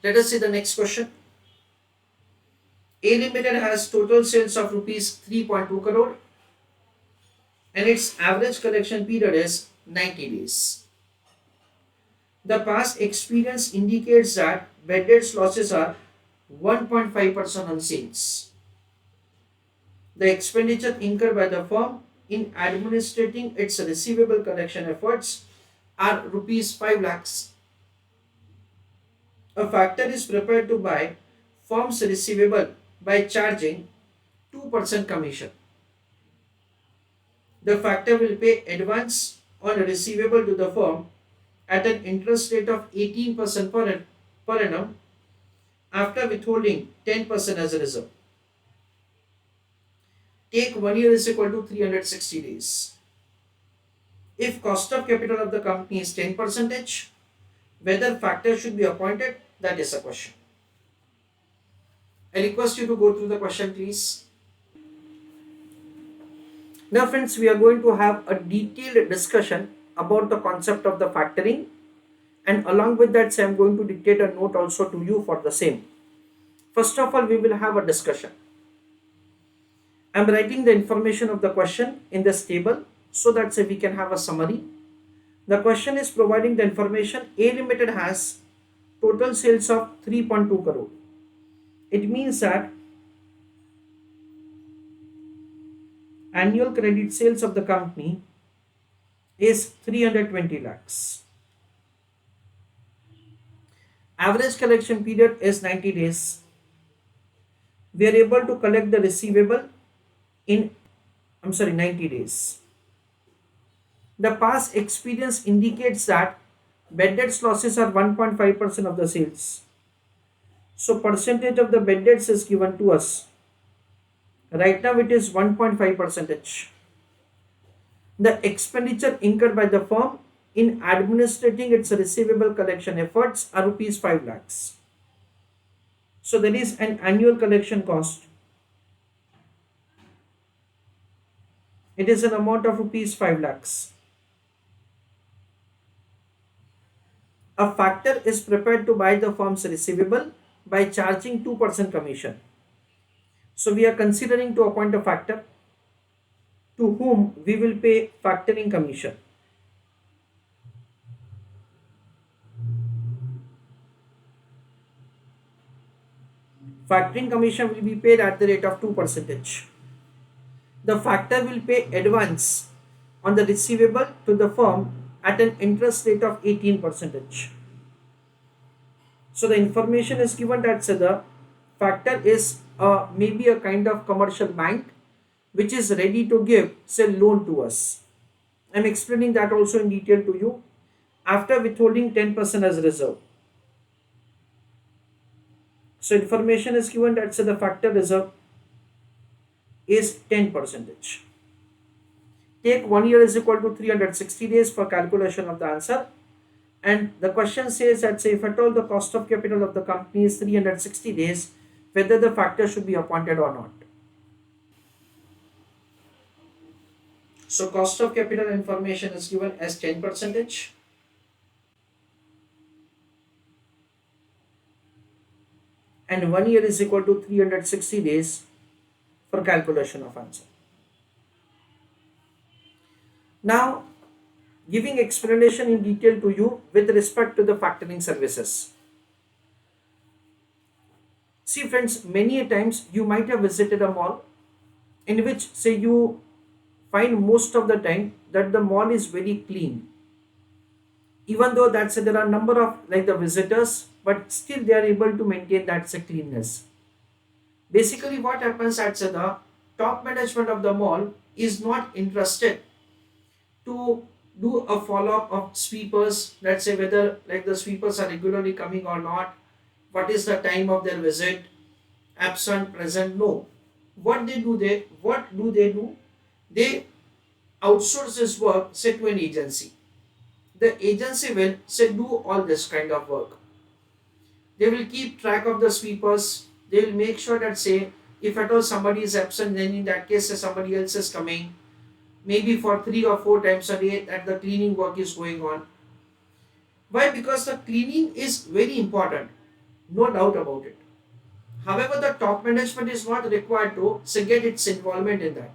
Let us see the next question. A Limited has total sales of rupees 3.2 crore and its average collection period is 90 days. The past experience indicates that bad debts losses are 1.5% on sales. The expenditure incurred by the firm in administrating its receivable collection efforts are rupees 5 lakhs. A factor is prepared to buy firm's receivable by charging 2% commission. The factor will pay advance on receivable to the firm at an interest rate of 18% per annum after withholding 10% as a reserve. Take 1 year is equal to 360 days. If cost of capital of the company is 10 percentage, whether factor should be appointed, that is a question. I request you to go through the question, please. Now, friends, we are going to have a detailed discussion about the concept of the factoring, and along with that, I am going to dictate a note also to you for the same. First of all, we will have a discussion. I am writing the information of the question in this table so that we can have a summary. The question is providing the information A Limited has total sales of 3.2 crore. It means that annual credit sales of the company is 320 lakhs. Average collection period is 90 days. We are able to collect the receivable in 90 days. The past experience indicates that bad debts losses are 1.5% of the sales. So percentage of the bad debts is given to us. Right now it is 1.5 percentage. The expenditure incurred by the firm in administrating its receivable collection efforts are rupees 5 lakhs. So there is an annual collection cost. It is an amount of rupees 5 lakhs. A factor is prepared to buy the firm's receivable by charging 2% commission. So we are considering to appoint a factor to whom we will pay factoring commission. Factoring commission will be paid at the rate of 2%. The factor will pay advance on the receivable to the firm at an interest rate of 18%. So the information is given that the factor is maybe a kind of commercial bank which is ready to give loan to us. I am explaining that also in detail to you after withholding 10% as reserve. So information is given that the factor reserve is 10%. Take 1 year is equal to 360 days for calculation of the answer. And the question says that if at all the cost of capital of the company is 360 days, whether the factor should be appointed or not. So cost of capital information is given as 10%. And 1 year is equal to 360 days for calculation of answer. Now, giving explanation in detail to you with respect to the factoring services. See friends, many a times you might have visited a mall in which you find most of the time that the mall is very clean. Even though there are number of the visitors, but still they are able to maintain that cleanness. Basically what happens at the top management of the mall is not interested to do a follow-up of sweepers. Let's say whether the sweepers are regularly coming or not, what is the time of their visit, absent, present. No, what do they do? They outsource this work to an agency. The agency will do all this kind of work. They will keep track of the sweepers. They will make sure that if at all somebody is absent, then in that case somebody else is coming, maybe for 3 or 4 times a day that the cleaning work is going on. Why? Because the cleaning is very important. no doubt about it. However, the top management is not required to say, get its involvement in that.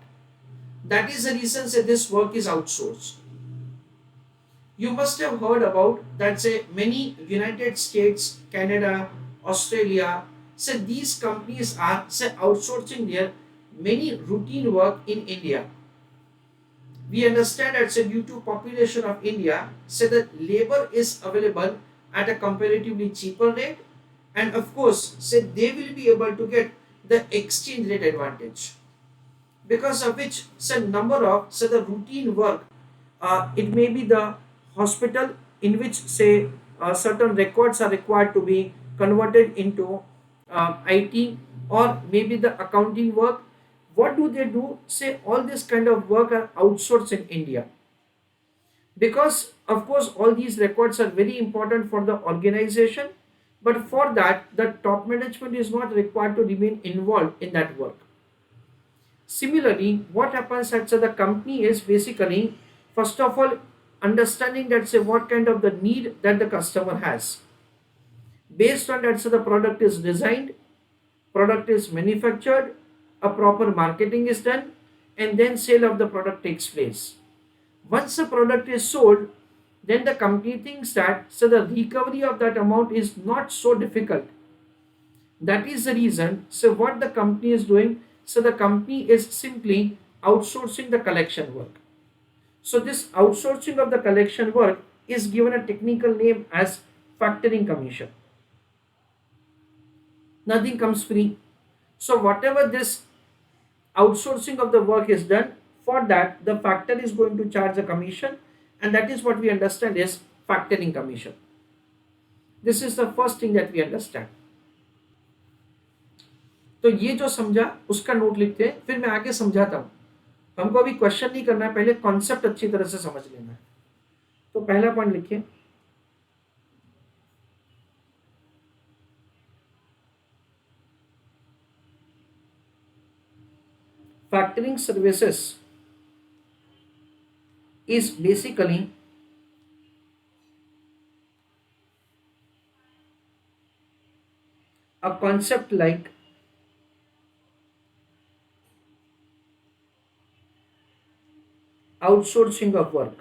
That is the reason say this work is outsourced. You must have heard about that say many United States, Canada, Australia, say these companies are say outsourcing their many routine work in India. We understand that say due to population of India, say the labor is available at a comparatively cheaper rate, and of course say they will be able to get the exchange rate advantage, because of which say number of say the routine work, it may be the hospital in which say certain records are required to be converted into IT, or maybe the accounting work. What do they do? Say all this kind of work are outsourced in India, because of course all these records are very important for the organization, but for that the top management is not required to remain involved in that work. Similarly, what happens at say the company is basically first of all understanding that say what kind of the need that the customer has. Based on that, so the product is designed, product is manufactured, a proper marketing is done, and then sale of the product takes place. Once the product is sold, then the company thinks that so the recovery of that amount is not so difficult. That is the reason. So what the company is doing, so the company is simply outsourcing the collection work. So this outsourcing of the collection work is given a technical name as factoring commission. Nothing comes free. So whatever this outsourcing of the work is done, for that the factor is going to charge a commission, and that is what we understand is factoring commission. This is the first thing that we understand. तो ये जो समझा उसका note लिखते हैं, फिर मैं आगे समझाता हूँ। हमको अभी क्वेश्चन नहीं करना है, पहले कॉन्सेप्ट अच्छी तरह से समझ लेना है। तो पहला पॉइंट लिखिए, factoring services is basically a concept like outsourcing of work.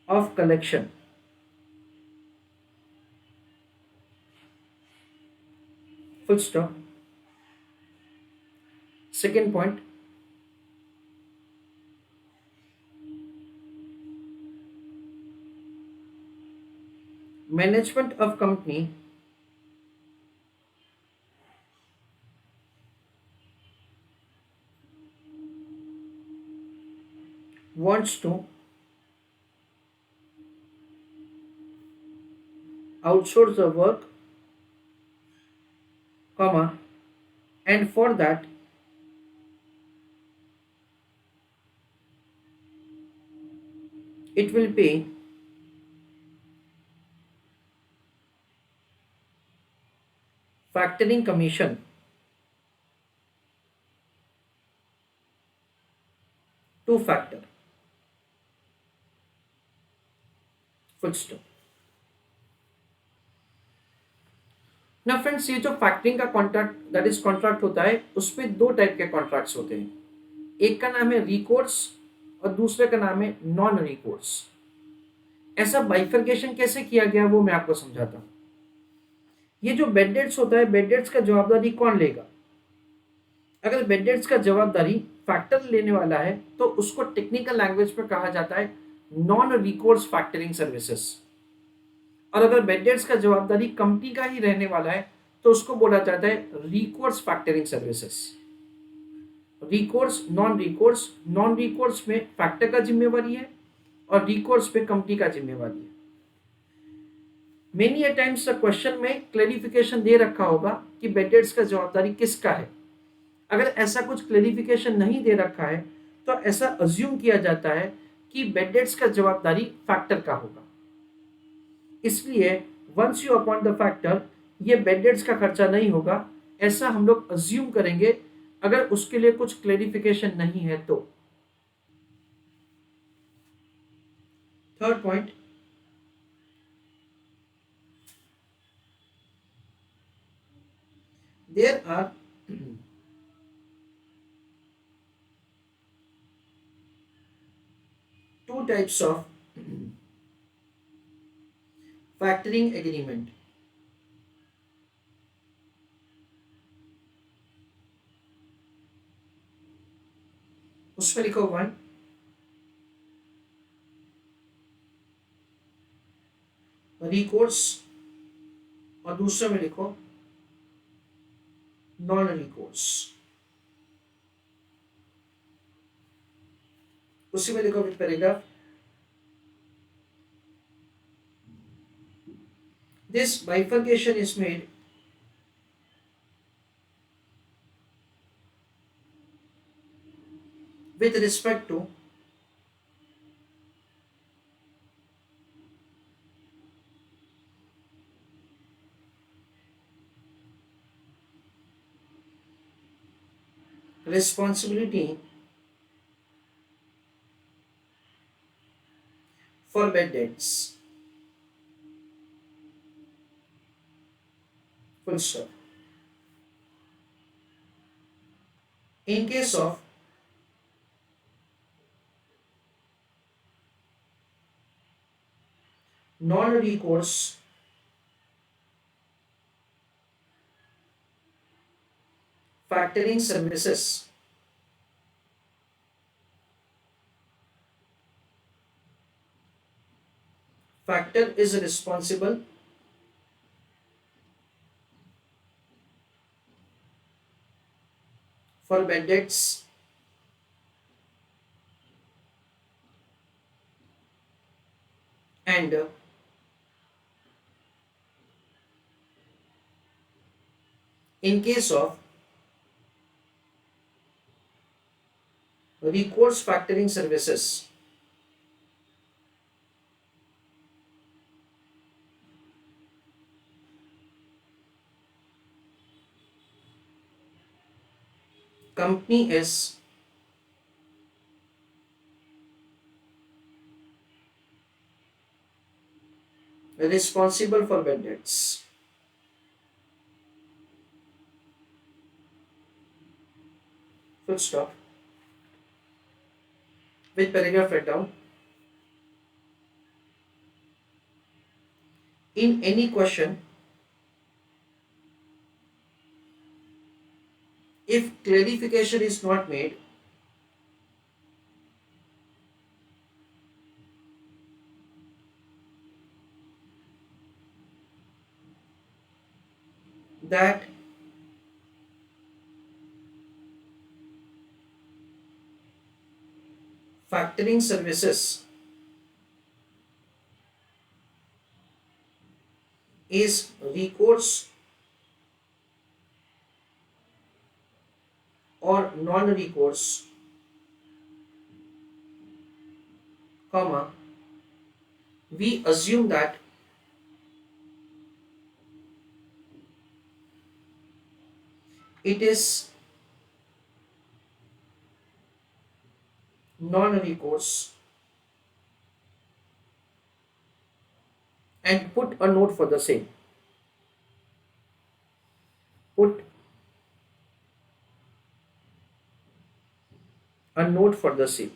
Of collection. Full stop. Second point, management of company wants to outsource the work, comma, and for that it will pay factoring commission to factor. Full stop. ना friends, ये जो factoring का contract that is contract होता है, उसमें दो type के contracts होते हैं। एक का नाम है रिकोर्स और दूसरे का नाम है नॉन रिकोर्स। ऐसा बाइफर्केशन कैसे किया गया वो मैं आपको समझाता हूँ। ये जो बेड डेट्स होता है, बेड डेट्स का जवाबदारी कौन लेगा? अगर बेड डेट्स का जवाबदारी फैक्टर लेने वाला है तो उसको टेक्निकल लैंग्वेज में कहा जाता है नॉन रिकोर्स फैक्टरिंग सर्विसेज। और अगर बेड डेट्स का जवाबदारी कंपनी का ही रहने वाला है तो उसको बोला जाता है recourse factoring services. Recourse, non recourse में फैक्टर का जिम्मेवारी है और रिकोर्स पे कंपनी का जिम्मेवारी है। मेनी अ टाइम्स क्वेश्चन में क्लैरिफिकेशन दे रखा होगा कि बेड डेट्स का जवाबदारी किसका है। अगर ऐसा कुछ क्लैरिफिकेशन नहीं दे रखा है तो ऐसा अज्यूम किया जाता है कि बेड डेट्स का जवाबदारी फैक्टर का होगा। इसलिए once you appoint the factor, ये बेड डेट्स का खर्चा नहीं होगा, ऐसा हम लोग अज्यूम करेंगे अगर उसके लिए कुछ क्लैरिफिकेशन नहीं है तो। Third point, there are two types of factoring agreement. उसमें लिखो वन, रिकोर्स, और दूसरे में लिखो नॉन रिकोर्स। उसी में लिखो with paragraph, this bifurcation is made with respect to responsibility for bad debts. Full stop. In case of non-recourse factoring services, factor is responsible for bad debts and in case of recourse factoring services, company is responsible for bad debts. Full stop. With paragraph write down. In any question, if clarification is not made, that factoring services is recourse or non-recourse, comma, we assume that it is non-recourse and put a note for the same. Put a note for the same.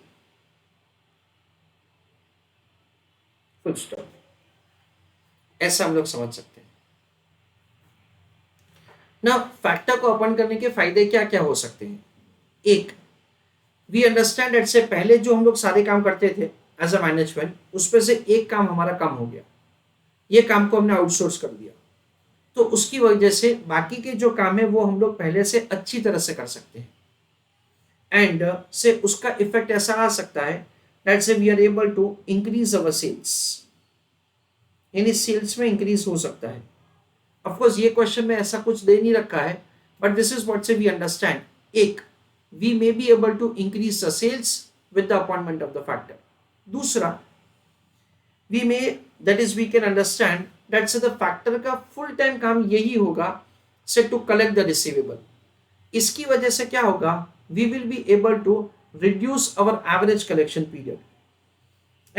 Full stop. ऐसा हम लोग समझ सकते हैं ना। Factor को अपन करने के फायदे क्या क्या हो सकते हैं? एक, वी अंडरस्टैंड दैट से पहले जो हम लोग सारे काम करते थे एज अ मैनेजमेंट, उसमें से एक काम हमारा कम हो गया, ये काम को हमने आउटसोर्स कर दिया, तो उसकी वजह से बाकी के जो काम है वो हम लोग पहले से अच्छी तरह से कर सकते हैं। एंड से उसका इफेक्ट ऐसा आ सकता है दैट से we are able to increase our sales, यानी सेल्स में इंक्रीज हो सकता है। ऑफकोर्स ये क्वेश्चन में ऐसा कुछ दे नहीं रखा है, but this is what say we understand. एक, we may be able to increase the sales with the appointment of the factor. दूसरा, we may that is we can understand that say the factor का full time काम यही होगा से to collect the receivable. इसकी वजह से क्या होगा, we will be able to reduce our average collection period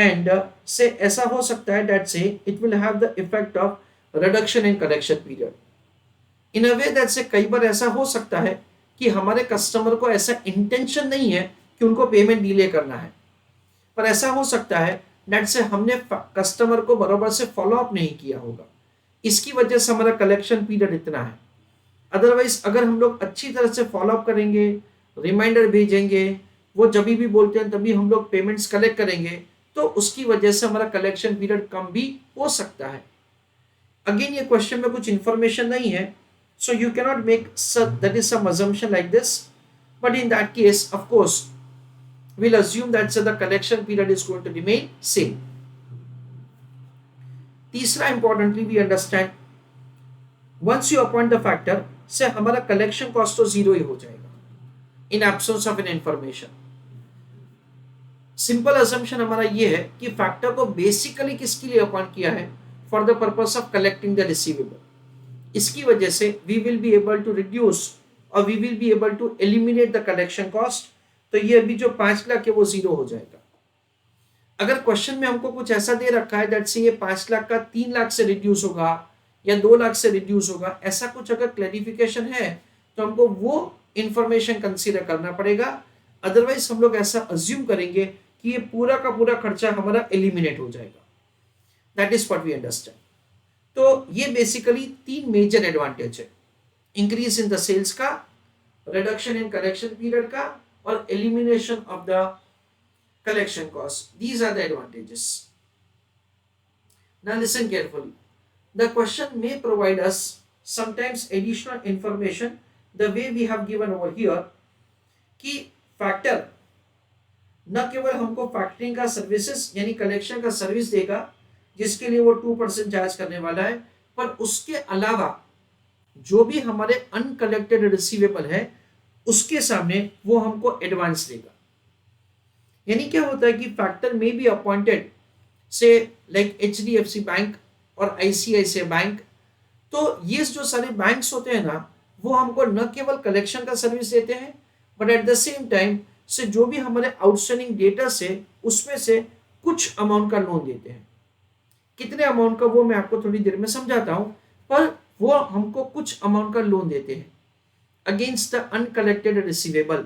and से ऐसा हो सकता है दैट से it will have the effect of reduction in collection period in a way that से कई बार ऐसा हो सकता है कि हमारे कस्टमर को ऐसा इंटेंशन नहीं है कि उनको पेमेंट डिले करना है, पर ऐसा हो सकता है दैट से हमने कस्टमर को बराबर से फॉलो अप नहीं किया होगा, इसकी वजह से हमारा कलेक्शन पीरियड इतना है। अदरवाइज अगर हम लोग अच्छी तरह से फॉलो अप करेंगे, रिमाइंडर भेजेंगे, वो जब भी बोलते हैं तभी हम लोग पेमेंट्स कलेक्ट करेंगे, तो उसकी वजह से हमारा कलेक्शन पीरियड कम भी हो सकता है। अगेन ये क्वेश्चन में कुछ इंफॉर्मेशन नहीं है, so you cannot make that is some assumption like this, but in that case of course we'll assume that so the collection period is going to remain same. तीसरा importantly we understand once you appoint the factor से हमारा collection cost तो zero ही हो जाएगा in absence of an information. Simple assumption हमारा ये है कि फैक्टर को बेसिकली किसके लिए अपॉइंट किया है, for the purpose of collecting the receivable. इसकी वजह से we will be able to reduce और we will be able to eliminate the collection cost. तो ये अभी जो 5 लाख है वो जीरो हो जाएगा। अगर क्वेश्चन में हमको कुछ ऐसा दे रखा है दैट से ये 5 लाख का 3 लाख से रिड्यूस होगा या 2 लाख से रिड्यूस होगा, ऐसा कुछ अगर क्लैरिफिकेशन है तो हमको वो इंफॉर्मेशन कंसीडर करना पड़ेगा। अदरवाइज हम लोग ऐसा अज्यूम करेंगे कि ये पूरा का पूरा खर्चा हमारा एलिमिनेट हो जाएगा। That is what we understand. तो ये बेसिकली 3 मेजर एडवांटेज है, इंक्रीज इन द सेल्स का, रिडक्शन इन कलेक्शन पीरियड का और elimination of the collection cost. These are the advantages. Now listen carefully. The question may provide us sometimes additional information the way we have given over here कि factor न केवल हमको factoring का services यानी collection का service देगा जिसके लिए वो 2% चार्ज करने वाला है, पर उसके अलावा जो भी हमारे अनकलेक्टेड रिसीवेबल है उसके सामने वो हमको एडवांस देगा। यानी क्या होता है कि फैक्टर में बी अपॉइंटेड से लाइक HDFC बैंक और ICICI बैंक, तो ये जो सारे बैंक्स होते हैं ना वो हमको न केवल कलेक्शन का सर्विस देते हैं but at the same time से जो भी हमारे आउटस्टैंडिंग डेटा से उसमें से कुछ अमाउंट का लोन देते हैं। कितने अमाउंट का वो मैं आपको थोड़ी देर में समझाता हूं, पर वो हमको कुछ अमाउंट का लोन देते हैं अगेंस्ट द अनकलेक्टेड रिसीवेबल।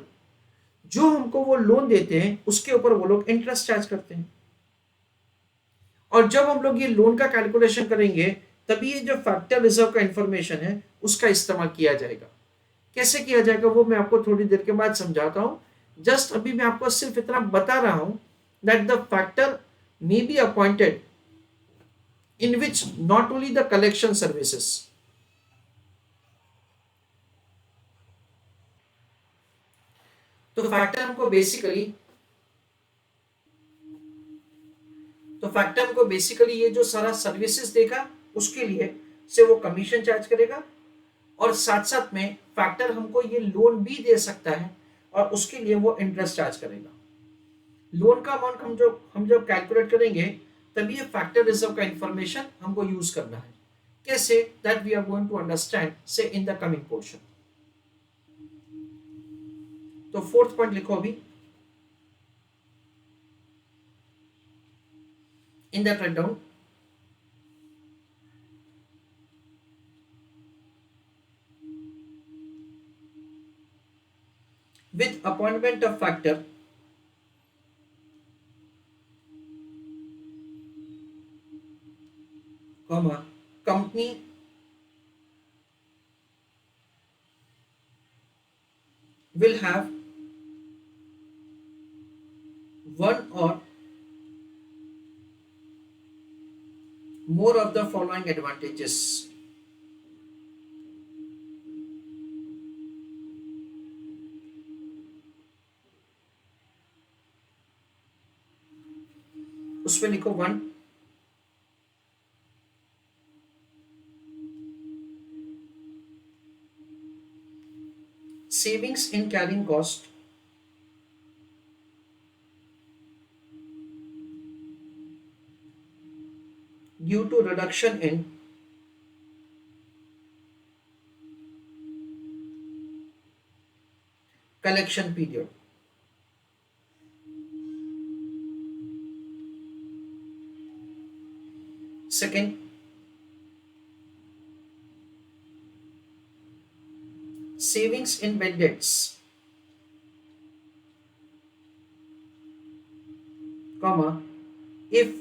जो हमको वो लोन देते हैं उसके ऊपर वो लोग इंटरेस्ट चार्ज करते हैं, और जब हम लोग ये लोन का कैलकुलेशन करेंगे तभी ये जो फैक्टर रिजर्व का इंफॉर्मेशन है उसका इस्तेमाल किया जाएगा। कैसे किया जाएगा वो मैं आपको थोड़ी देर के बाद समझाता हूं। जस्ट अभी मैं आपको सिर्फ इतना बता रहा हूं that the factor may be appointed in which not only the collection services. तो फैक्टर हमको बेसिकली ये जो सारा सर्विसेज देगा उसके लिए से वो कमीशन चार्ज करेगा, और साथ साथ में फैक्टर हमको ये लोन भी दे सकता है और उसके लिए वो इंटरेस्ट चार्ज करेगा। लोन का अमाउंट हम जब कैलकुलेट करेंगे तभी ये फैक्टर रिजर्व का इंफॉर्मेशन हमको यूज करना है। कैसे, that we are going to understand से इन द कमिंग पोर्शन। तो 4th पॉइंट लिखो अभी in that rundown। With appointment of factor, comma, company will have one or more of the following advantages। उसमें लिखो 1, savings in carrying cost, due to reduction in collection period। Second, savings in bad debts, comma, if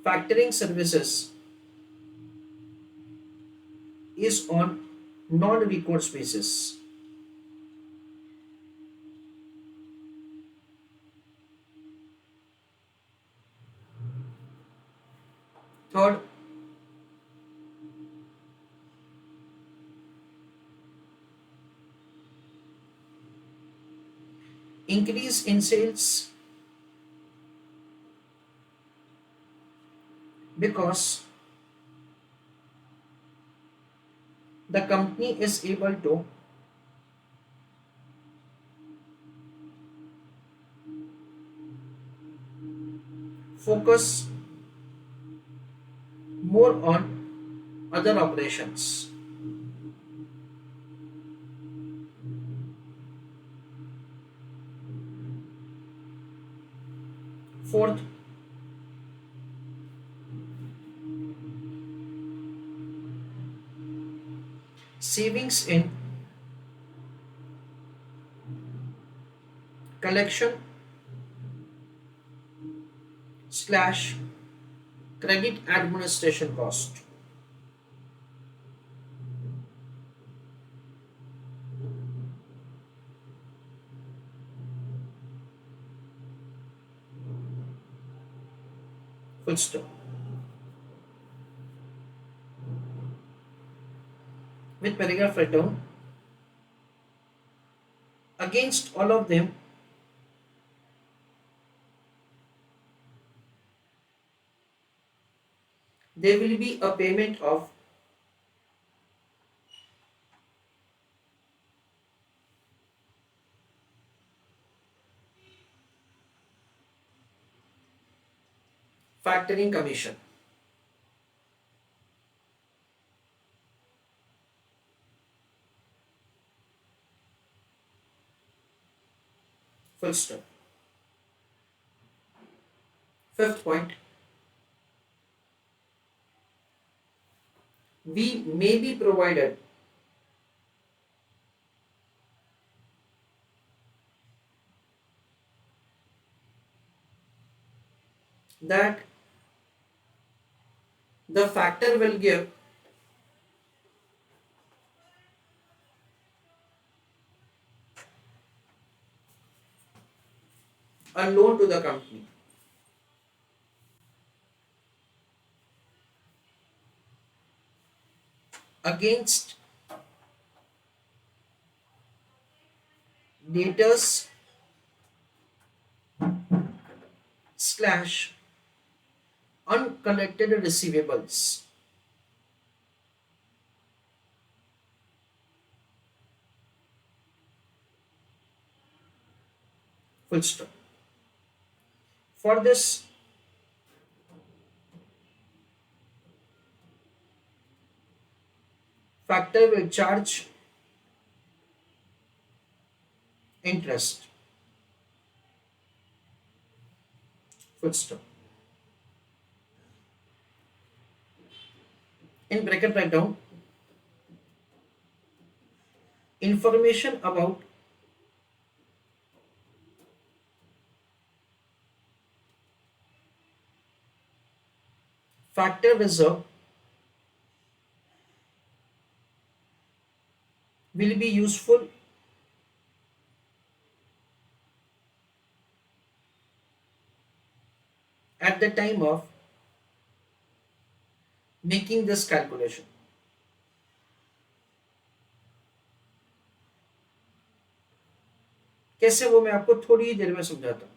factoring services is on non-recourse basis. Third, increase in sales because the company is able to focus more on other operations. Fourth, savings in collection slash credit administration cost. Full stop. With paragraph right down, against all of them, there will be a payment of factoring commission. Full stop. Fifth point, we may be provided that the factor will give a loan to the company against debtors slash uncollected receivables. Full stop. For this, factor will charge interest. Full stop. In bracket write down information about factor reserve will be useful at the time of making this calculation. कैसे वो मैं आपको थोड़ी ही देर में समझाता हूं.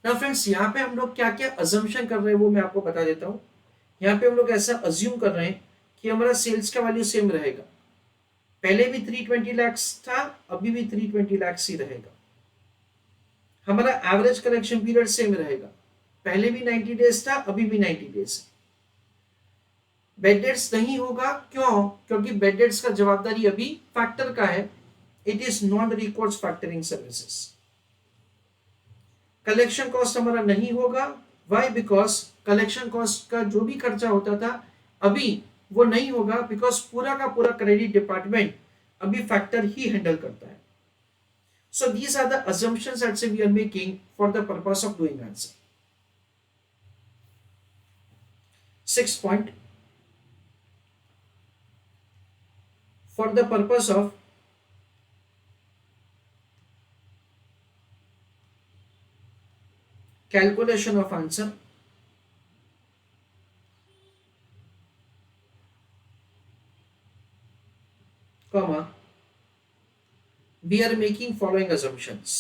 ना friends, यहाँ पे हम लोग क्या क्या अजम्पशन कर रहे हैं वो मैं आपको बता देता हूँ. यहाँ पे हम लोग ऐसा अज्यूम कर रहे हैं कि हमारा सेल्स का वैल्यू सेम रहेगा. पहले भी 320 लाख था, अभी भी 320 लाख ही रहेगा. हमारा एवरेज कलेक्शन पीरियड सेम रहेगा. पहले भी 90 डेज था, अभी भी 90 डेज है. बेड डेट्स नहीं होगा, क्यों? क्योंकि बेड डेट्स का जवाबदारी अभी फैक्टर का है, it is non records factoring services. Collection cost हमारा नहीं होगा, वाई? बिकॉज कलेक्शन कॉस्ट का जो भी खर्चा होता था अभी वो नहीं होगा, बिकॉज पूरा का पूरा क्रेडिट डिपार्टमेंट अभी फैक्टर ही हैंडल करता है। So these are the assumptions that say we are making for the purpose of doing answer. Sixth point, for the purpose of calculation of answer, comma, we are making following assumptions.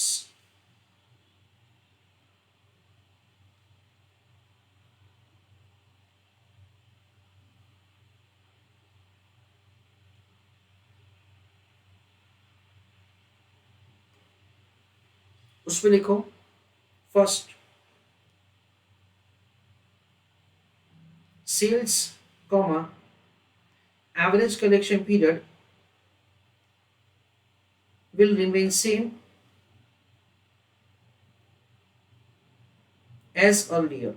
उसमें लिखो, first, sales, comma, average collection period will remain same as earlier.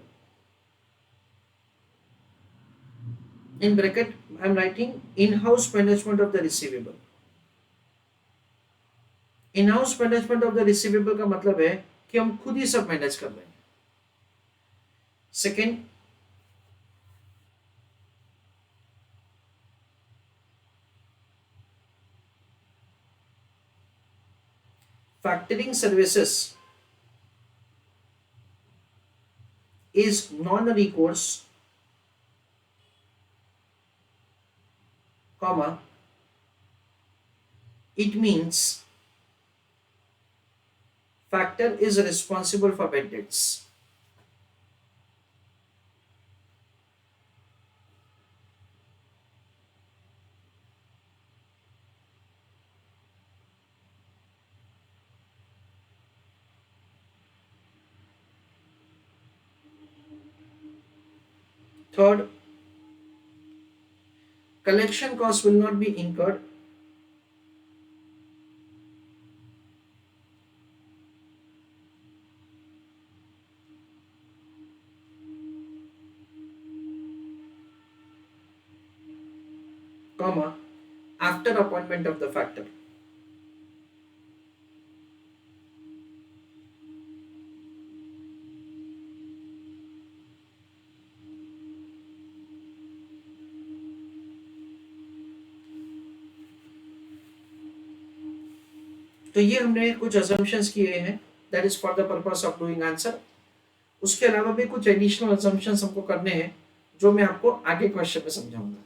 In bracket, I am writing in-house management of the receivable. In house management of the receivable का मतलब है कि हम खुद ही सब manage कर रहे हैं। Second, factoring services is non-recourse, comma, it means factor is responsible for bad debts. Third, collection costs will not be incurred, comma, after appointment of the factor. तो ये हमने कुछ assumptions किए हैं, that is for the purpose of doing answer। उसके अलावा भी कुछ एडिशनल assumptions हमको करने हैं जो मैं आपको आगे क्वेश्चन में समझाऊंगा।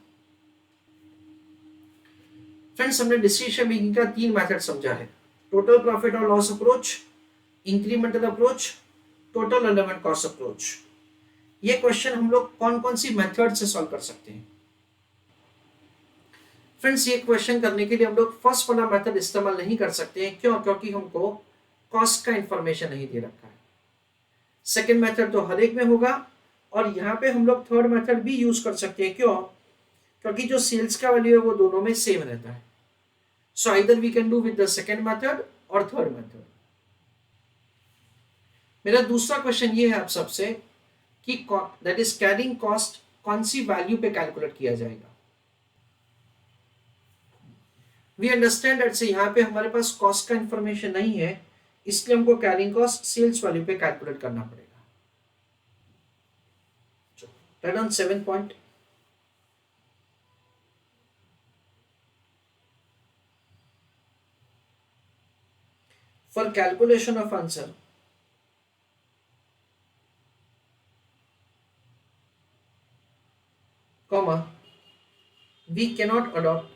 फ्रेंड्स, हमने डिसीजन मेकिंग का 3 मेथड समझा है, टोटल प्रॉफिट और loss approach, incremental approach, total relevant cost approach. ये क्वेश्चन हम लोग कौन कौन सी मेथड से सॉल्व कर सकते हैं? फ्रेंड्स, ये क्वेश्चन करने के लिए हम लोग फर्स्ट वाला मेथड इस्तेमाल नहीं कर सकते हैं, क्यों? क्योंकि हमको कॉस्ट का इंफॉर्मेशन नहीं दे रखा है। सेकेंड मेथड तो हर एक में होगा, और यहाँ पे हम लोग थर्ड मेथड भी यूज कर सकते हैं, क्यों? क्योंकि जो सेल्स का वैल्यू है वो दोनों में सेम रहता है। So either we can do with the second method और थर्ड मेथड। मेरा दूसरा क्वेश्चन ये है आप सबसे कि दैट इज कैरिंग कॉस्ट कौन सी वैल्यू पे कैलकुलेट किया जाएगा? वी अंडरस्टैंड दैट से यहाँ पे हमारे पास कॉस्ट का इंफॉर्मेशन नहीं है, इसलिए हमको कैरिंग कॉस्ट सेल्स वैल्यू पे कैलकुलेट करना पड़ेगा। Right on 7 point. For calculation of answer, comma, we cannot adopt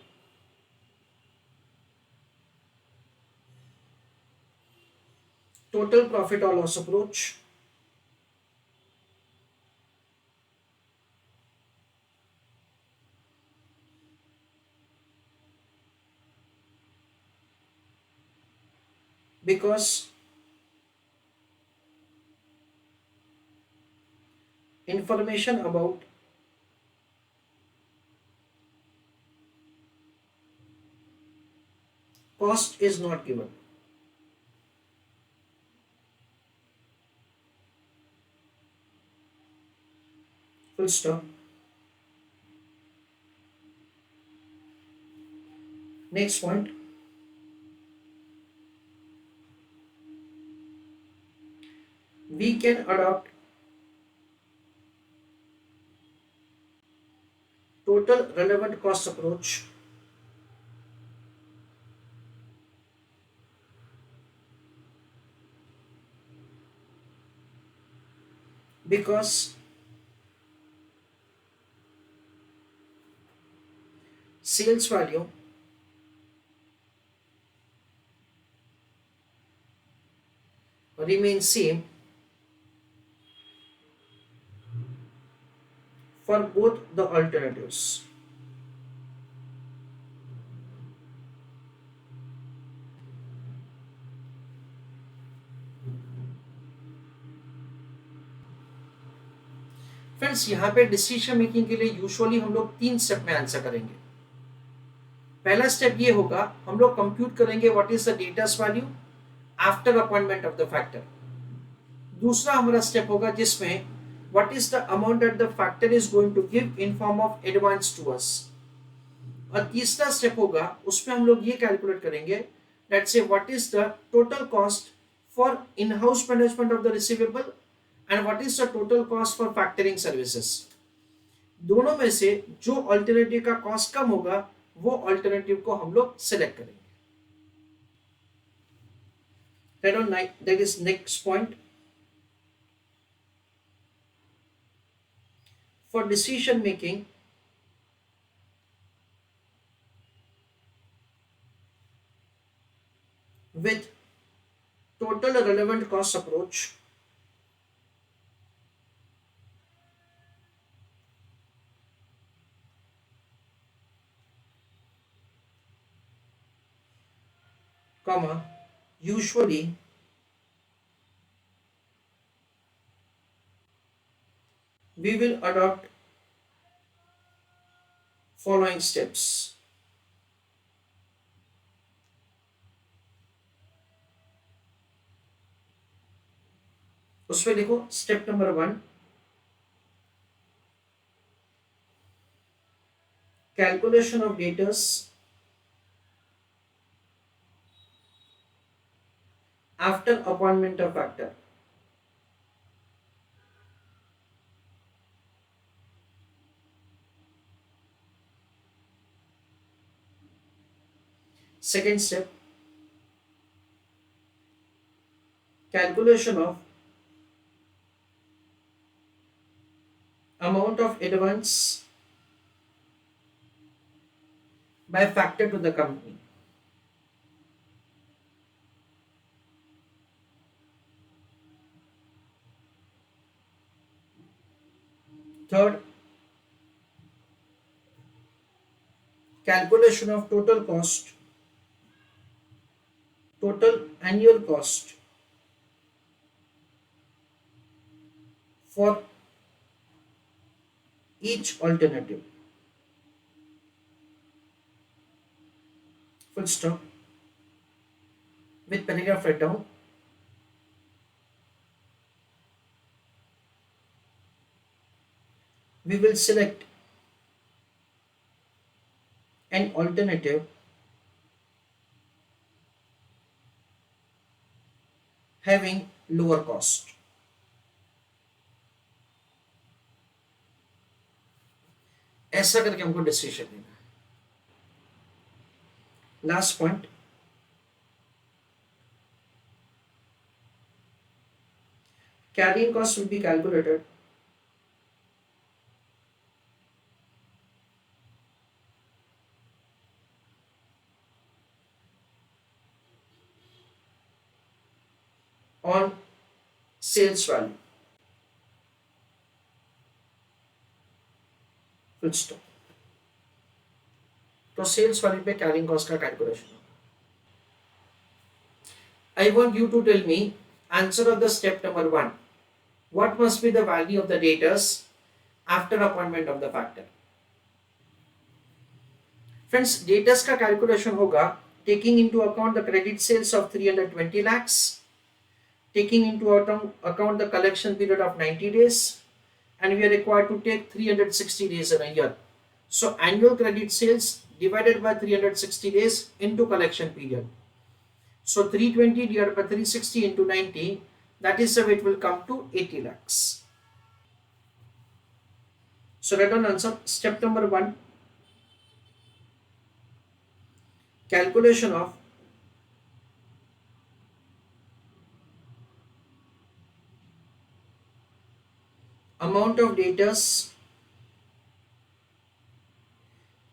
total profit or loss approach, because information about cost is not given. Full stop. Next point, we can adopt total relevant cost approach because sales value remains same for both the alternatives. Friends यहाँ पे decision making के लिए usually हम लोग 3 step में answer करेंगे. पहला step ये होगा, हम लोग कंप्यूट करेंगे what is the debtors value after appointment of the factor. दूसरा हमारा स्टेप होगा जिसमें what is the amount that the factor is going to give in form of advance to us. और तीसरा स्टेप होगा, उसमें हम लोग ये कैलकुलेट करेंगे let's say what is the total cost for in house management of the receivable and what is the total cost for factoring services. दोनों में से जो अल्टरनेटिव का कॉस्ट कम होगा वो अल्टरनेटिव को हम लोग सिलेक्ट करेंगे. That is next point. For decision making, with total relevant cost approach, comma, usually we will adopt following steps. उसमें देखो step number 1, calculation of debtors after appointment of factor. Second step, calculation of amount of advance by factor to the company. Third, calculation of total cost, total annual cost for each alternative. Full stop. With paragraph write down. We will select an alternative having lower cost. ऐसा करके हमको decision लेना है. Last point, carrying cost will be calculated on sales value. Full stop. तो sales value पे carrying cost का calculation. I want you to tell me answer of the step number 1. What must be the value of the debtors after appointment of the factor? Friends, debtors का calculation होगा taking into account the credit sales of 320 lakhs, taking into account the collection period of 90 days, and we are required to take 360 days in a year. So annual credit sales divided by 360 days into collection period. So 320 divided by 360 into 90, that is how it will come to 80 lakhs. So write down answer. Step number 1, calculation of amount of debtors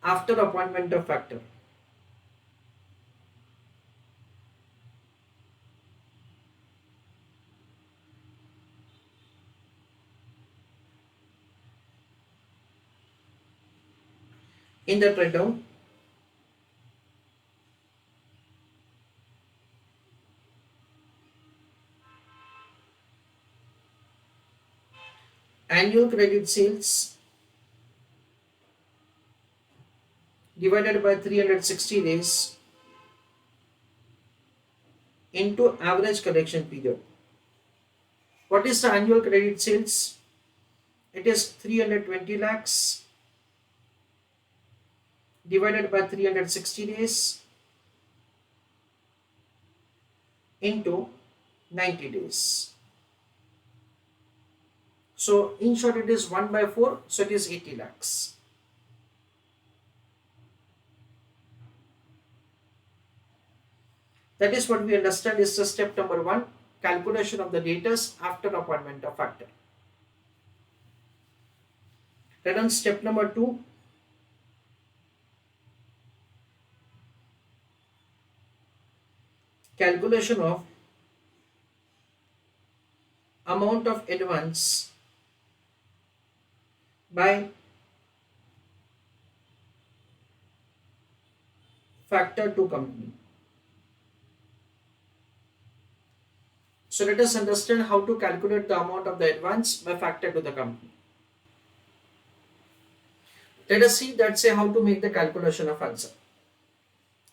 after appointment of factor. In that write down annual credit sales divided by 360 days into average collection period. What is the annual credit sales? It is 320 lakhs divided by 360 days into 90 days. So in short it is 1 by 4, so it is 80 lakhs. That is what we understand is the step number 1, calculation of the debtors after appointment of factor. Then on step number 2, calculation of amount of advance by factor to company. So let us understand how to calculate the amount of the advance by factor to the company. Let us see that say how to make the calculation of answer.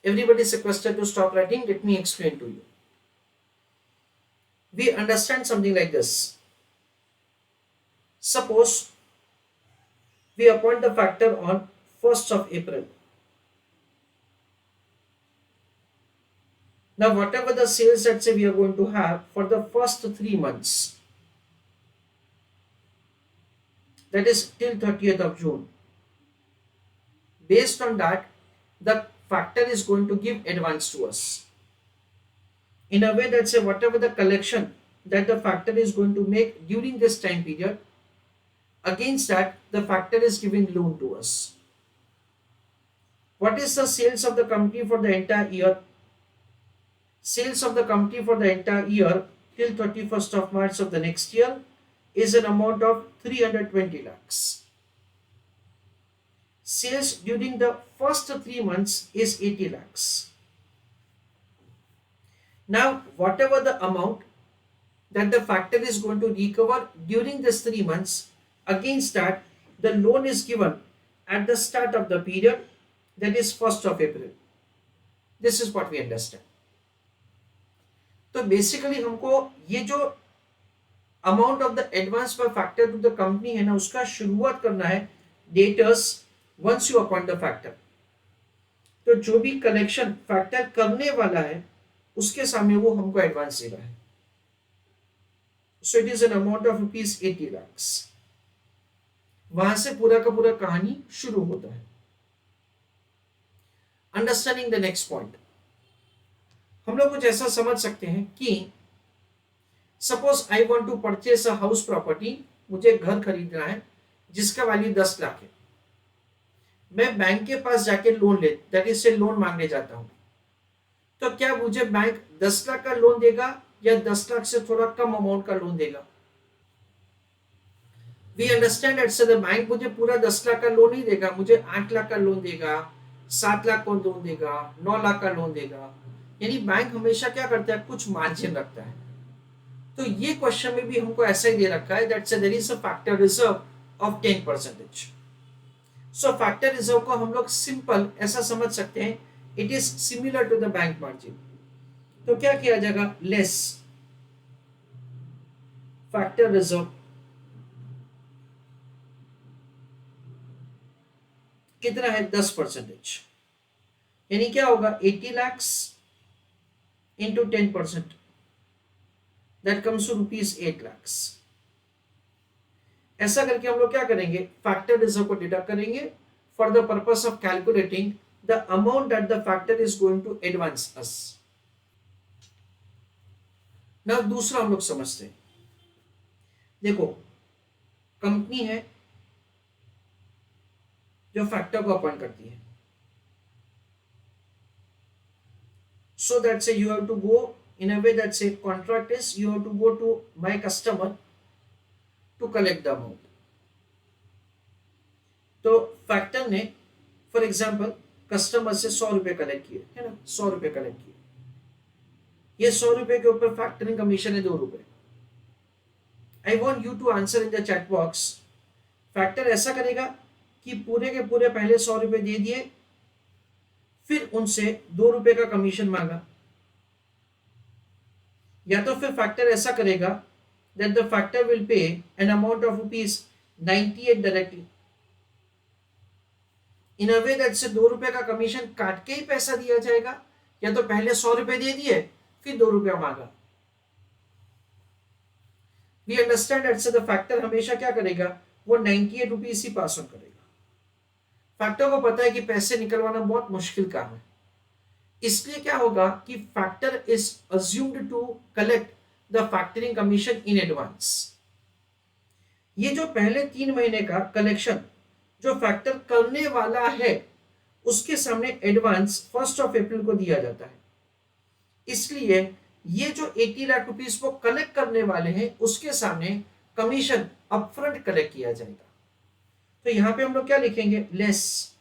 Everybody is requested to stop writing. Let me explain to you. We understand something like this. Suppose we appoint the factor on 1st of April. Now whatever the sales that say we are going to have for the first 3 months, that is till 30th of June, based on that the factor is going to give advance to us. In a way that say whatever the collection that the factor is going to make during this time period, against that the factor is giving loan to us. What is the sales of the company for the entire year? Sales of the company for the entire year till 31st of March of the next year is an amount of 320 lakhs. Sales during the first 3 months is 80 lakhs. Now whatever the amount that the factor is going to recover during this 3 months, against that the loan is given at the start of the period, that is 1st of April. This is what we understand. तो basically हमको ये जो amount of the advance by factor to the company है ना, उसका शुरुआत करना है debtors once you appoint the factor. तो जो भी कलेक्शन फैक्टर करने वाला है उसके सामने वो हमको एडवांस दे रहा है. So it is an amount of ₹80 lakhs. वहां से पूरा का पूरा कहानी शुरू होता है. अंडरस्टैंडिंग द नेक्स्ट पॉइंट, हम लोग कुछ ऐसा समझ सकते हैं कि suppose I want to purchase a house property, मुझे घर खरीदना है जिसका वैल्यू 10 लाख है. मैं बैंक के पास जाके लोन ले दैट इज से लोन मांगने जाता हूं, तो क्या मुझे बैंक 10 लाख का लोन देगा या 10 लाख से थोड़ा कम अमाउंट का लोन देगा? We understand that say the bank मुझे पूरा 10 लाख का लोन नहीं देगा, मुझे 8 लाख का लोन देगा, 7 लाख का लोन देगा, 9 लाख का लोन देगा. यानी बैंक हमेशा क्या करता है, कुछ मार्जिन रखता है. तो ये क्वेश्चन में भी हमको ऐसा ही दे रखा है दैट से there is a factor reserve of 10%. So factor reserve को हम लोग सिंपल ऐसा समझ सकते हैं it is similar to the bank margin. तो क्या किया जाएगा, लेस फैक्टर रिजर्व कितना है 10%, यानी क्या होगा 80 lakhs into 10%, that comes to rupees 8 lakhs। ऐसा करके हम लोग क्या करेंगे, फैक्टर रिजर्व को डिडक्ट करेंगे for the purpose of calculating the amount that the factor is going to advance us. ना दूसरा हम लोग समझते हैं, देखो कंपनी है जो फैक्टर को अपॉइंट करती है, so that say you have to go in a way that say contract is you have to go to my customer to collect the amount। तो फैक्टर ने फॉर एग्जांपल कस्टमर से 100 रुपए collect किए, है ना, 100 रुपए कलेक्ट किए, ये 100 रुपए के ऊपर फैक्टरिंग कमीशन है 2 रुपए। I want you to answer in the chat box, factor ऐसा करेगा कि पूरे के पूरे पहले 100 रुपए दे दिए, फिर उनसे 2 रुपए का कमीशन मांगा, या तो फिर फैक्टर ऐसा करेगा that the factor will pay an amount of rupees 98 directly in a way that से 2 रुपए का कमीशन काट के ही पैसा दिया जाएगा, या तो पहले 100 रुपए दे दिए फिर 2 रुपया मांगा। We understand that say the factor हमेशा क्या करेगा, वो 98 रुपीज ही पास ऑन करेगा। फैक्टर को पता है कि पैसे निकलवाना बहुत मुश्किल काम है, इसलिए क्या होगा कि factor is assumed to collect the factoring commission in advance. ये जो पहले 3 महीने का कलेक्शन जो फैक्टर करने वाला है उसके सामने एडवांस 1 अप्रैल को दिया जाता है, इसलिए ये जो 80 लाख रुपीस वो कलेक्ट करने वाले हैं उसके सामने कमीशन अपफ्रंट कलेक्ट किया जाएगा। तो यहां पे हम लोग क्या लिखेंगे, लेस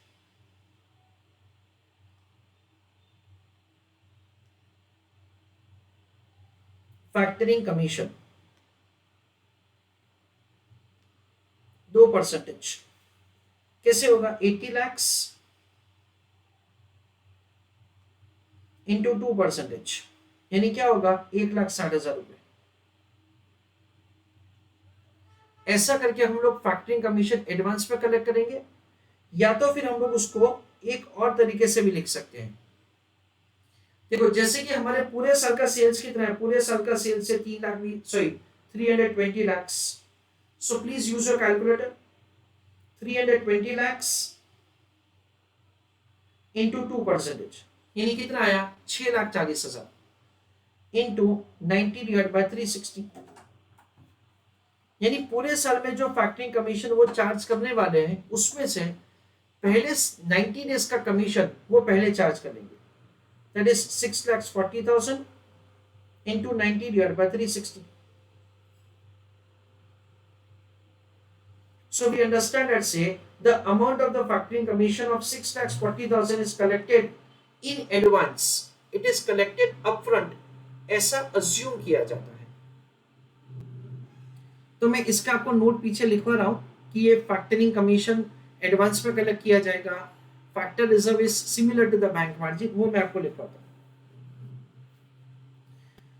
फैक्टरिंग कमीशन 2%। कैसे होगा, 80 lakhs इंटू 2%, यानी क्या होगा 1,60,000 रुपए। ऐसा करके हम लोग फैक्टरिंग कमीशन एडवांस पे कलेक्ट करेंगे, या तो फिर हम लोग उसको एक और तरीके से भी लिख सकते हैं। देखो जैसे कि हमारे पूरे साल का सेल्स कितना है, पूरे साल का सेल्स है 3 लाख भी sorry 320 lakhs। So please use your calculator. 320 lakhs into 2%, यानी कितना आया 6,40,000 इंटू 90 डिवाइड बाय 360, यानी पूरे साल में जो फैक्टरिंग कमीशन वो चार्ज करने वाले हैं उसमें से पहले 90 डेज का कमीशन वो पहले चार्ज करेंगे, that is 6,40,000 into 90 divide by 360। So we understand that say the amount of the factoring commission of 6,40,000 is collected in advance. It is collected upfront. ऐसा assume किया जाता है। तो मैं इसका आपको नोट पीछे लिखवा रहा हूं कि ये फैक्टरिंग कमीशन एडवांस में कलेक्ट किया जाएगा, factor reserve is similar to the bank margin, वो मैं आपको लिखवाता हूं।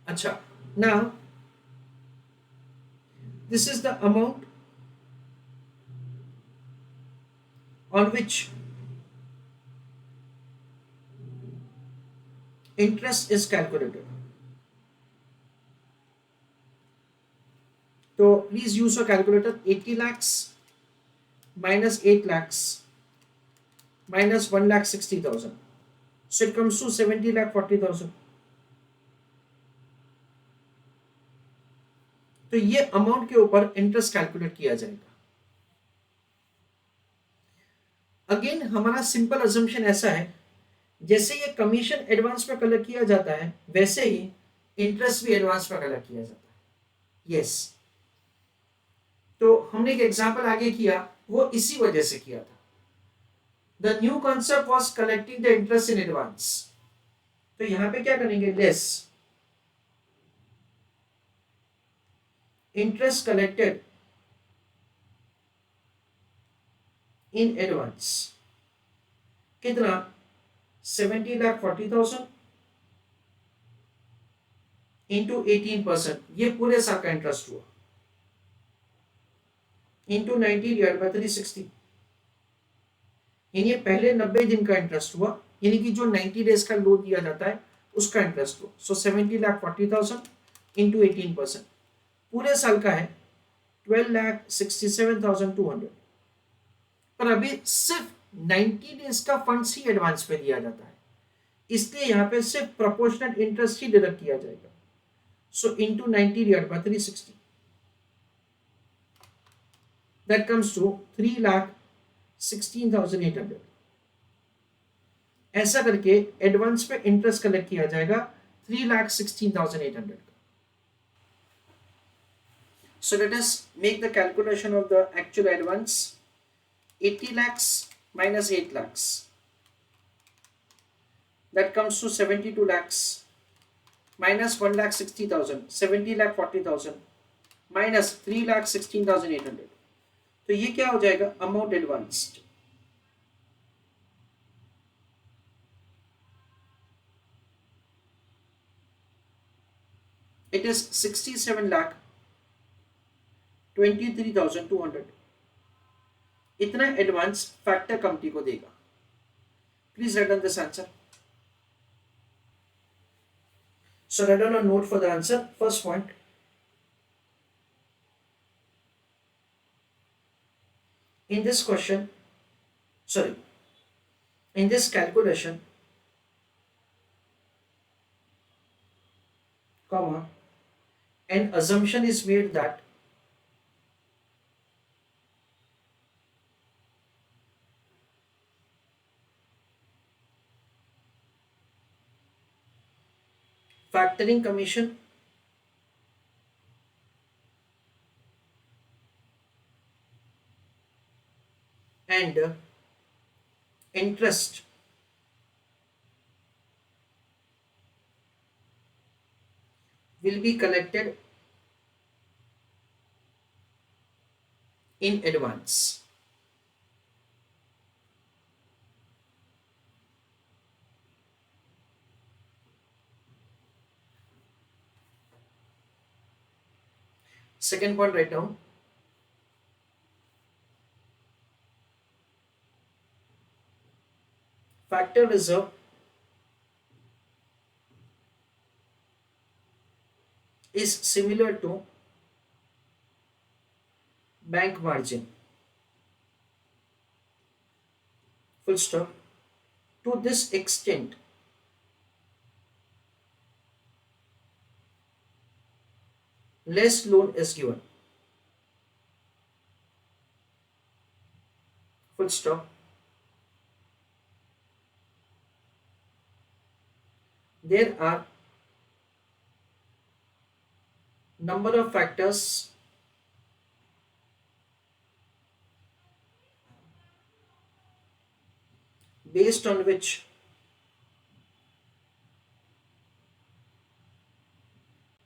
अच्छा, now this is the amount on which interest is calculated. So please use your calculator। 80 lakhs minus 8 lakhs minus 1,60,000, so it comes to 70,40,000। तो ये amount के ऊपर interest calculate किया जाएगा। अगेन हमारा सिंपल अजम्पशन ऐसा है, जैसे ये कमीशन एडवांस में कलेक्ट किया जाता है वैसे ही इंटरेस्ट भी एडवांस में कलेक्ट किया जाता है। यस, तो हमने एक एग्जांपल आगे किया वो इसी वजह से किया था। The new concept was collecting the interest in advance. तो यहां पे क्या करेंगे, less interest collected in advance, कितना 70,40,000 इंटू 18%, ये पूरे साल का इंटरेस्ट हुआ, इंटू 90 डिवाइड बाई 360, यानी पहले 90 दिन का इंटरेस्ट हुआ, यानी कि जो 90 डेज का लोन दिया जाता है उसका इंटरेस्ट हुआ। सो 70,40,000 इंटू 18%, पूरे साल का है 12,67,200। पर अभी सिर्फ 90 डेज का फंड्स ही एडवांस पे दिया जाता है, इसलिए यहाँ पे सिर्फ प्रोपोर्शनल इंटरेस्ट ही डिडक्ट किया जाएगा। So into 90 divide by 360, that comes to 3,16,800। ऐसा करके एडवांस पे इंटरेस्ट कलेक्ट किया जाएगा 3,16,800 का। So let us make the calculation of the actual advance. 80 lakhs minus 8 lakhs, that comes to 72 lakhs, minus 1,60,000, 70,40,000 minus 3,16,800। तो ये क्या हो जाएगा अमाउंट एडवांस्ड, it is 67,23,200। इतना एडवांस फैक्टर कंपनी को देगा। Please write down this answer. So write down a note for the answer. First point, in this question, sorry, in this calculation, comma, an assumption is made that factoring commission and interest will be collected in advance. Second point, write down, factor reserve is similar to bank margin, full stop. To this extent, less loan is given, full stop. There are number of factors based on which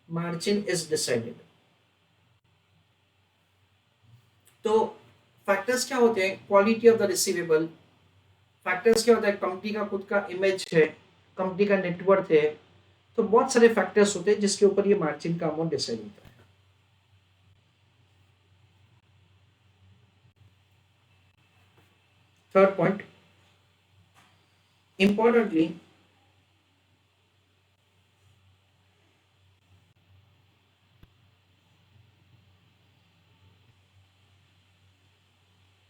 margin is decided. तो factors क्या होते हैं, quality of the receivable, factors क्या होता है, company का खुद का इमेज है, कंपनी का नेटवर्थ है, तो बहुत सारे फैक्टर्स होते हैं जिसके ऊपर ये मार्जिन का अमाउंट डिसाइड होता है। Third point, importantly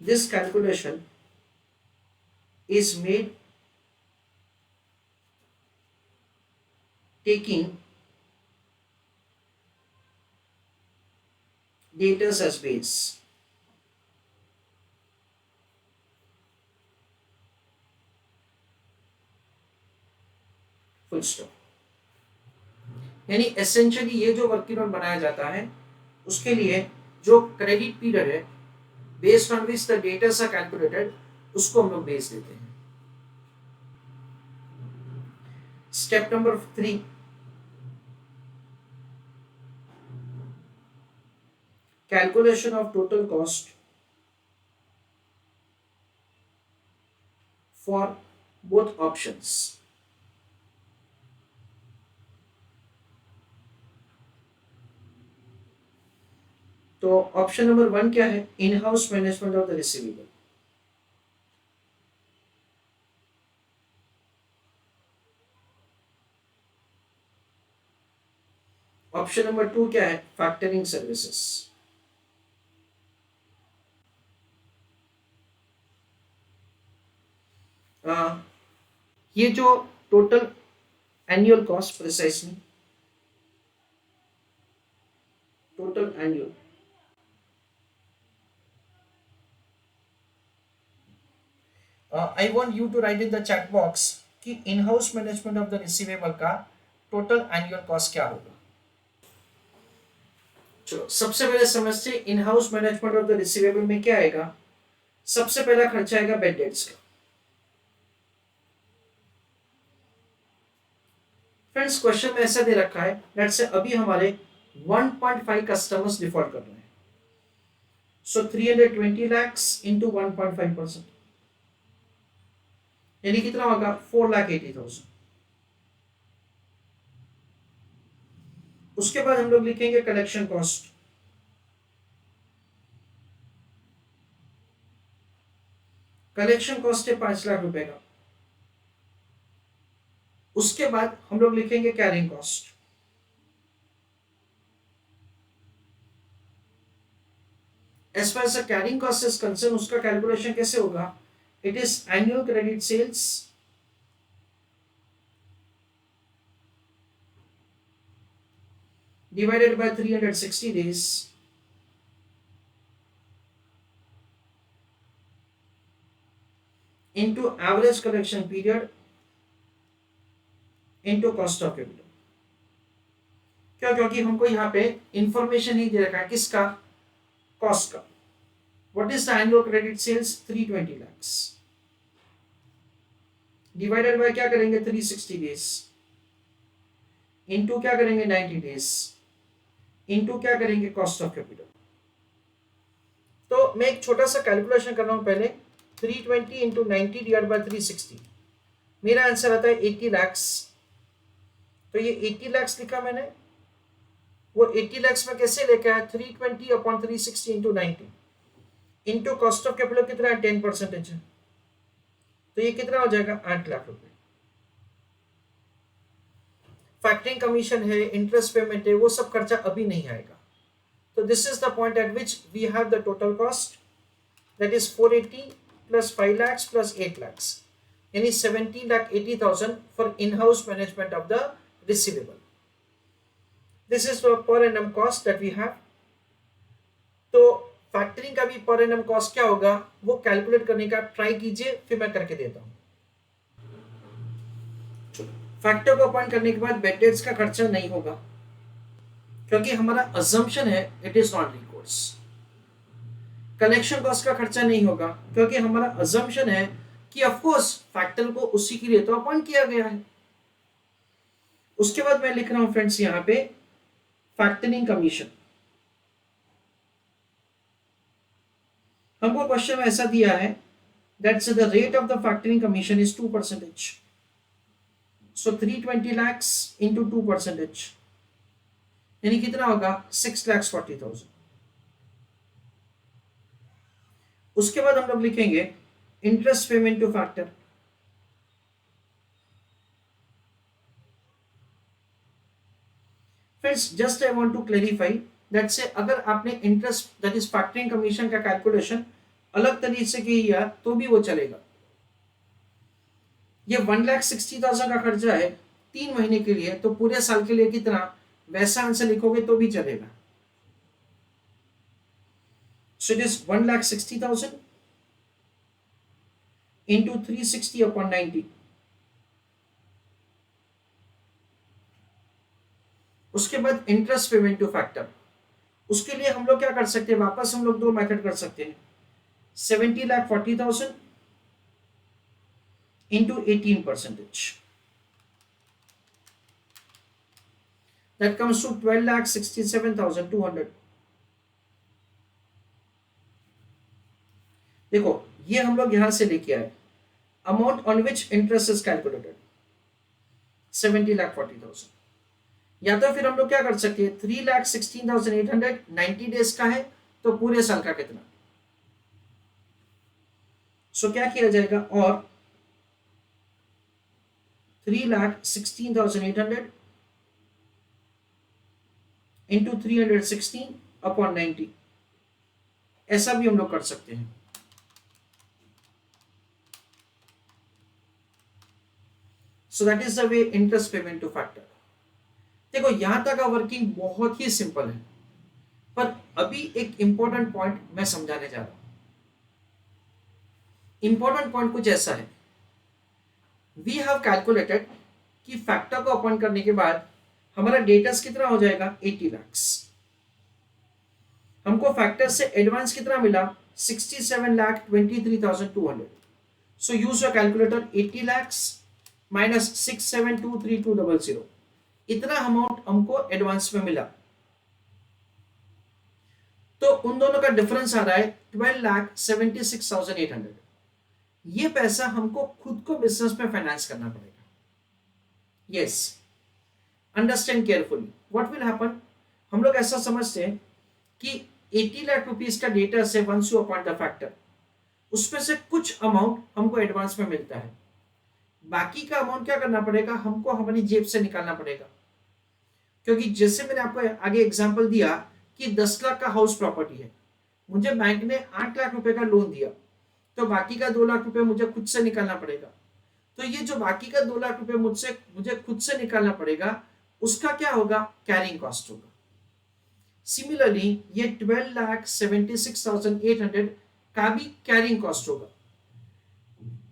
this calculation is made taking data as base. Full stop. यानी एसेंशियली ये जो वर्किंग नोट बनाया जाता है उसके लिए जो क्रेडिट पीरियड है based on which the data are calculated उसको हम लोग बेस देते हैं। Step number 3, calculation of total cost for both options. तो ऑप्शन नंबर 1 क्या है? In house management of the receivable. Option number 2 क्या है? Factoring services. ये जो total annual cost precisely, total annual, I want you to write in the chat box कि in house management of the receivable का total annual cost क्या होगा. चलो सबसे पहले समझते हैं इन house management of the receivable में क्या आएगा. सबसे पहला खर्चा आएगा बेड डेट्स का. फ्रेंड्स क्वेश्चन में ऐसा दे रखा है, लेट्स से अभी हमारे 1.5 कस्टमर्स डिफॉल्ट कर रहे हैं. सो 320 lakhs इंटू 1.5%, यानी कितना होगा? 4,80,000. उसके बाद हम लोग लिखेंगे कलेक्शन कॉस्ट. कलेक्शन कॉस्ट है 5 लाख रुपए का. उसके बाद हम लोग लिखेंगे carrying cost. As far as carrying cost is concern, उसका कैलकुलेशन कैसे होगा? It is annual credit sales divided by 360 days into average collection period into cost of capital. क्यों? क्योंकि हमको यहाँ पे इंफॉर्मेशन ही दे रखा है किसका? कॉस्ट का. What is the annual credit sales? 320 lakhs divided by क्या करेंगे? 360 डेज इनटू क्या करेंगे? 90 डेज इनटू क्या करेंगे? Cost of capital. तो मैं एक छोटा सा कैलकुलेशन कर रहा हूं पहले. 320 इंटू 90 डिवाइड बाय 360, मेरा आंसर आता है 80 lakhs. तो ये 80 lakhs लिखा मैंने. वो 80 lakhs में कैसे लेके आया? 320 upon 360 into 90 into cost of capital कितना है? 10% है. तो ये कितना हो जाएगा? 8 लाख रुपए. फैक्टरिंग कमीशन है, इंटरेस्ट पेमेंट है, वो सब खर्चा अभी नहीं आएगा. तो this is the point at which we have the total cost, that is 480 plus 5 lakhs plus 8 lakhs, यानी 70,80,000 for in house management of the receivable. This is the per annum cost that we have. तो factoring का भी पर annum cost क्या होगा वो calculate करने का ट्राई कीजिए, फिर मैं करके देता हूं. फैक्टर को अपॉइंट करने के बाद बेड डेट्स का खर्चा नहीं होगा, क्योंकि हमारा अजम्पशन है it is not recourse. Collection cost का खर्चा नहीं होगा, क्योंकि हमारा अजम्पशन है कि ऑफ कोर्स फैक्टर को उसी के लिए तो अपॉइंट किया गया है. उसके बाद मैं लिख रहा हूं फ्रेंड्स यहां पे फैक्टरिंग कमीशन. हमको क्वेश्चन में ऐसा दिया है that's the rate of the factoring commission is 2%. So 320 lakhs into 2%, यानी कितना होगा? 6,40,000. उसके बाद हम लोग लिखेंगे interest payment to factor. Friends just I want to clarify that से अगर आपने interest that is factoring commission का कैलकुलेशन अलग तरीके से किया तो भी वो चलेगा. ये 1,60,000 का खर्चा है 3 महीने के लिए, तो पूरे साल के लिए कितना? वैसा आंसर लिखोगे तो भी चलेगा. So it is 1,60,000 into 360 upon 90. उसके बाद इंटरेस्ट पेमेंट टू फैक्टर. उसके लिए हम लोग क्या कर सकते हैं? वापस हम लोग दो मेथड कर सकते हैं. 70,40,000 into 18%. That comes to 12,67,200. देखो ये हम लोग यहां से लेके आए amount on which interest is calculated 70,40,000। या तो फिर हम लोग क्या कर सकते हैं, 3,16,800 90 डेज का है तो पूरे साल का कितना। सो क्या किया जाएगा, और 3,16,800 इंटू 316 अपॉन 90, ऐसा भी हम लोग कर सकते हैं। So that is the way interest payment to factor. देखो यहां तक का वर्किंग बहुत ही सिंपल है, पर अभी एक इंपॉर्टेंट पॉइंट मैं समझाने जा रहा हूं। इंपॉर्टेंट पॉइंट कुछ ऐसा है, वी हैव कैलकुलेटेड कि फैक्टर को अपॉइंट करने के बाद हमारा डेटस कितना हो जाएगा, 80 लाख। हमको फैक्टर से एडवांस कितना मिला, 67,23,200। So use your calculator, 80 lakh minus 6723200, इतना अमाउंट हमको एडवांस में मिला। तो उन दोनों का डिफरेंस आ रहा है 12,76,800। ये पैसा हमको खुद को बिजनेस में फाइनेंस करना पड़ेगा। Yes, understand carefully what will happen. हम लोग ऐसा समझते हैं कि 80 लाख रुपीस का डेटा से once you appoint the factor, उसमें से कुछ अमाउंट हमको एडवांस में मिलता है, बाकी का अमाउंट क्या करना पड़ेगा, हमको हमारी जेब से निकालना पड़ेगा। क्योंकि जैसे मैंने आपको आगे एग्जांपल दिया कि 10 लाख का हाउस प्रॉपर्टी है, मुझे बैंक ने 8 लाख रुपए का लोन दिया, तो बाकी का 2 लाख रुपए मुझे खुद से निकालना पड़ेगा। तो ये जो बाकी का 2 लाख रुपए मुझे खुद से निकालना पड़ेगा, उसका क्या होगा, कैरिंग कॉस्ट होगा। सिमिलरली ये 12,76,800 का भी कैरिंग कॉस्ट होगा।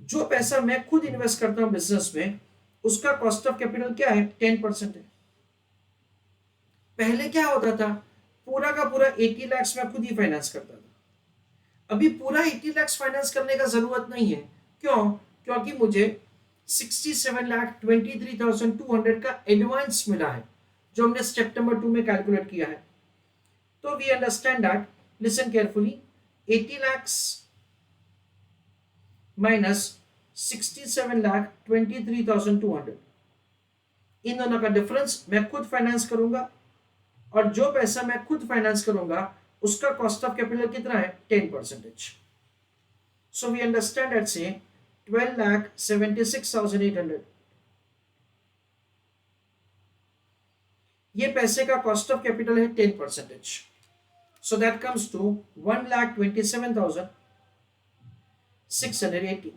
जो पैसा मैं खुद इन्वेस्ट करता हूं बिजनेस में, उसका कॉस्ट ऑफ कैपिटल क्या है, 10% है। पहले क्या होता था, पूरा का पूरा 80 लाख में खुद ही फाइनेंस करता था। अभी पूरा 80 लाख फाइनेंस करने का जरूरत नहीं है। क्यों? क्योंकि मुझे 67,23,200 का एडवांस मिला है, जो हमने स्टेप नंबर 2 में कैलकुलेट किया है। तो we understand that, listen carefully, 80 lakh minus 67,23,200, इन दोनों का डिफरेंस मैं खुद फाइनेंस करूंगा, और जो पैसा मैं खुद फाइनेंस करूंगा उसका कॉस्ट ऑफ कैपिटल कितना है, 10%। सो वी अंडरस्टैंड एट से 12,76,800, ये पैसे का कॉस्ट ऑफ कैपिटल है 10%। So that comes to 1,27,680।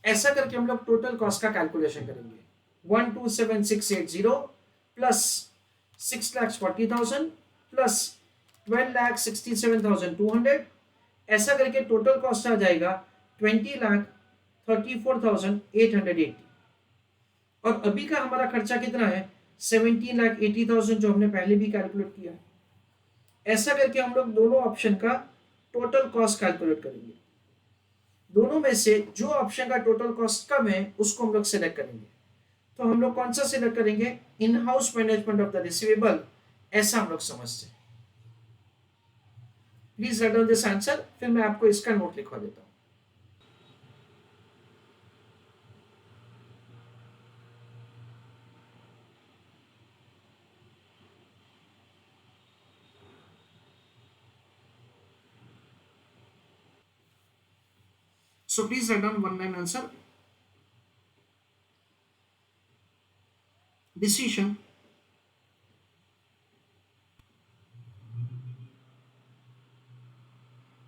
ऐसा करके हम लोग टोटल कॉस्ट का कैलकुलेशन करेंगे, 127,680 प्लस 6,40,000 प्लस 12,67,200, ऐसा करके टोटल कॉस्ट आ जाएगा 20,34,880। और अभी का हमारा खर्चा कितना है, 17,80,000, जो हमने पहले भी कैलकुलेट किया है। ऐसा करके हम लोग दोनों ऑप्शन का टोटल कॉस्ट कैलकुलेट करेंगे। दोनों में से जो ऑप्शन का टोटल कॉस्ट कम है उसको हम लोग सिलेक्ट करेंगे। तो हम लोग कौन सा सिलेक्ट करेंगे, इन house management of the receivable, ऐसा हम लोग समझते हैं। Please write down this answer, फिर मैं आपको इसका नोट लिखवा देता हूं। So please write down one line answer. Decision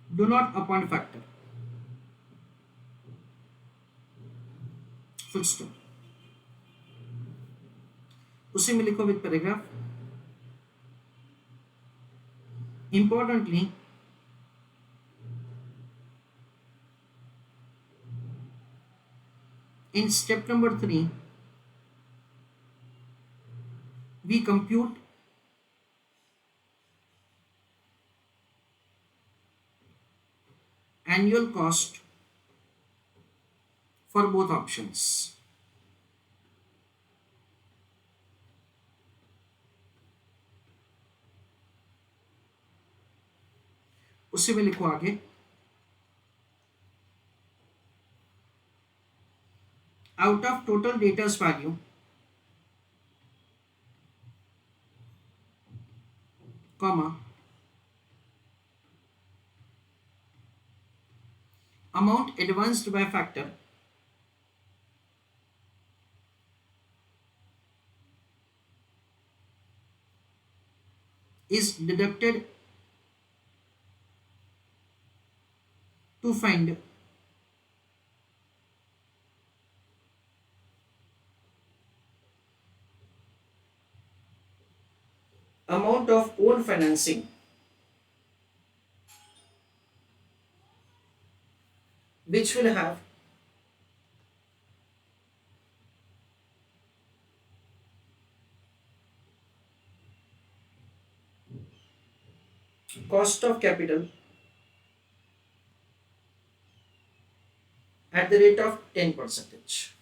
do not appoint factor. Full stop. उसी में लिखो with paragraph. Importantly, in step number 3, we compute annual cost for both options. उसी में लिखो आगे, out of total debtors value, comma, amount advanced by factor is deducted to find amount of own financing which will have cost of capital at the rate of 10 percentage.